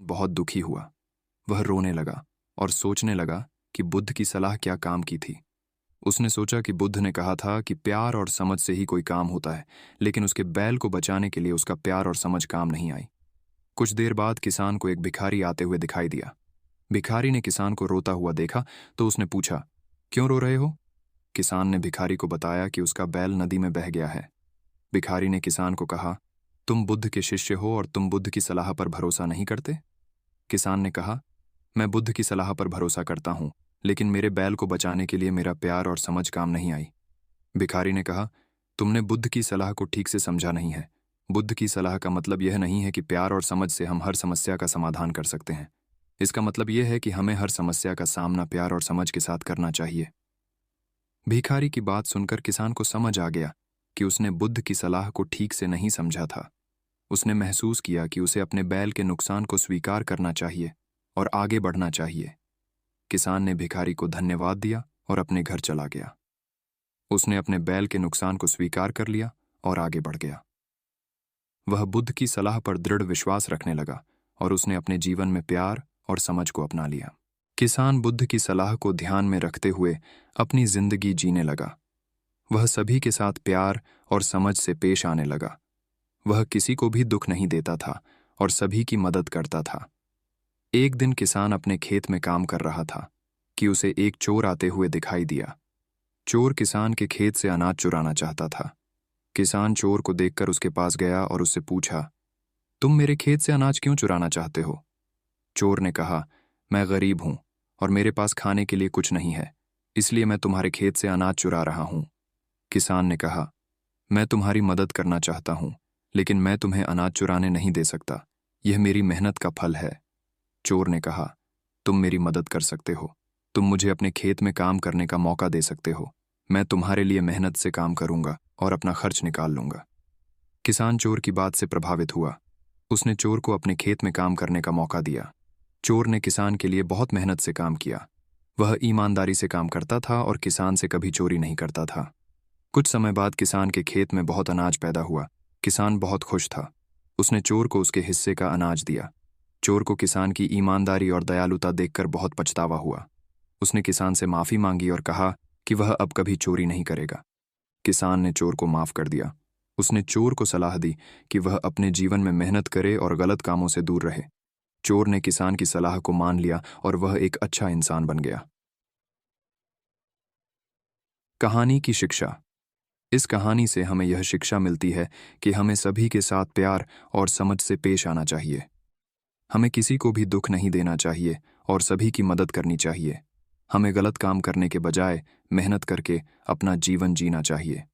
बहुत दुखी हुआ। वह रोने लगा और सोचने लगा कि बुद्ध की सलाह क्या काम की थी। उसने सोचा कि बुद्ध ने कहा था कि प्यार और समझ से ही कोई काम होता है, लेकिन उसके बैल को बचाने के लिए उसका प्यार और समझ काम नहीं आई। कुछ देर बाद किसान को एक भिखारी आते हुए दिखाई दिया। भिखारी ने किसान को रोता हुआ देखा तो उसने पूछा, क्यों रो रहे हो? किसान ने भिखारी को बताया कि उसका बैल नदी में बह गया है। भिखारी ने किसान को कहा, तुम बुद्ध के शिष्य हो और तुम बुद्ध की सलाह पर भरोसा नहीं करते? किसान ने कहा, मैं बुद्ध की सलाह पर भरोसा करता हूं, लेकिन मेरे बैल को बचाने के लिए मेरा प्यार और समझ काम नहीं आई। भिखारी ने कहा, तुमने बुद्ध की सलाह को ठीक से समझा नहीं है। बुद्ध की सलाह का मतलब यह नहीं है कि प्यार और समझ से हम हर समस्या का समाधान कर सकते हैं। इसका मतलब यह है कि हमें हर समस्या का सामना प्यार और समझ के साथ करना चाहिए। भिखारी की बात सुनकर किसान को समझ आ गया कि उसने बुद्ध की सलाह को ठीक से नहीं समझा था। उसने महसूस किया कि उसे अपने बैल के नुकसान को स्वीकार करना चाहिए और आगे बढ़ना चाहिए। किसान ने भिखारी को धन्यवाद दिया और अपने घर चला गया। उसने अपने बैल के नुकसान को स्वीकार कर लिया और आगे बढ़ गया। वह बुद्ध की सलाह पर दृढ़ विश्वास रखने लगा और उसने अपने जीवन में प्यार और समझ को अपना लिया। किसान बुद्ध की सलाह को ध्यान में रखते हुए अपनी जिंदगी जीने लगा। वह सभी के साथ प्यार और समझ से पेश आने लगा। वह किसी को भी दुख नहीं देता था और सभी की मदद करता था। एक दिन किसान अपने खेत में काम कर रहा था कि उसे एक चोर आते हुए दिखाई दिया। चोर किसान के खेत से अनाज चुराना चाहता था। किसान चोर को देखकर उसके पास गया और उससे पूछा, तुम मेरे खेत से अनाज क्यों चुराना चाहते हो? चोर ने कहा, मैं गरीब हूं और मेरे पास खाने के लिए कुछ नहीं है, इसलिए मैं तुम्हारे खेत से अनाज चुरा रहा हूं। किसान ने कहा, मैं तुम्हारी मदद करना चाहता हूं, लेकिन मैं तुम्हें अनाज चुराने नहीं दे सकता। यह मेरी मेहनत का फल है। चोर ने कहा, तुम मेरी मदद कर सकते हो। तुम मुझे अपने खेत में काम करने का मौका दे सकते हो। मैं तुम्हारे लिए मेहनत से काम करूंगा और अपना खर्च निकाल लूंगा। किसान चोर की बात से प्रभावित हुआ। उसने चोर को अपने खेत में काम करने का मौका दिया। चोर ने किसान के लिए बहुत मेहनत से काम किया। वह ईमानदारी से काम करता था और किसान से कभी चोरी नहीं करता था। कुछ समय बाद किसान के खेत में बहुत अनाज पैदा हुआ। किसान बहुत खुश था। उसने चोर को उसके हिस्से का अनाज दिया। चोर को किसान की ईमानदारी और दयालुता देखकर बहुत पछतावा हुआ। उसने किसान से माफी मांगी और कहा कि वह अब कभी चोरी नहीं करेगा। किसान ने चोर को माफ कर दिया। उसने चोर को सलाह दी कि वह अपने जीवन में मेहनत करे और गलत कामों से दूर रहे। चोर ने किसान की सलाह को मान लिया और वह एक अच्छा इंसान बन गया। कहानी की शिक्षा। इस कहानी से हमें यह शिक्षा मिलती है कि हमें सभी के साथ प्यार और समझ से पेश आना चाहिए। हमें किसी को भी दुख नहीं देना चाहिए और सभी की मदद करनी चाहिए। हमें गलत काम करने के बजाय मेहनत करके अपना जीवन जीना चाहिए।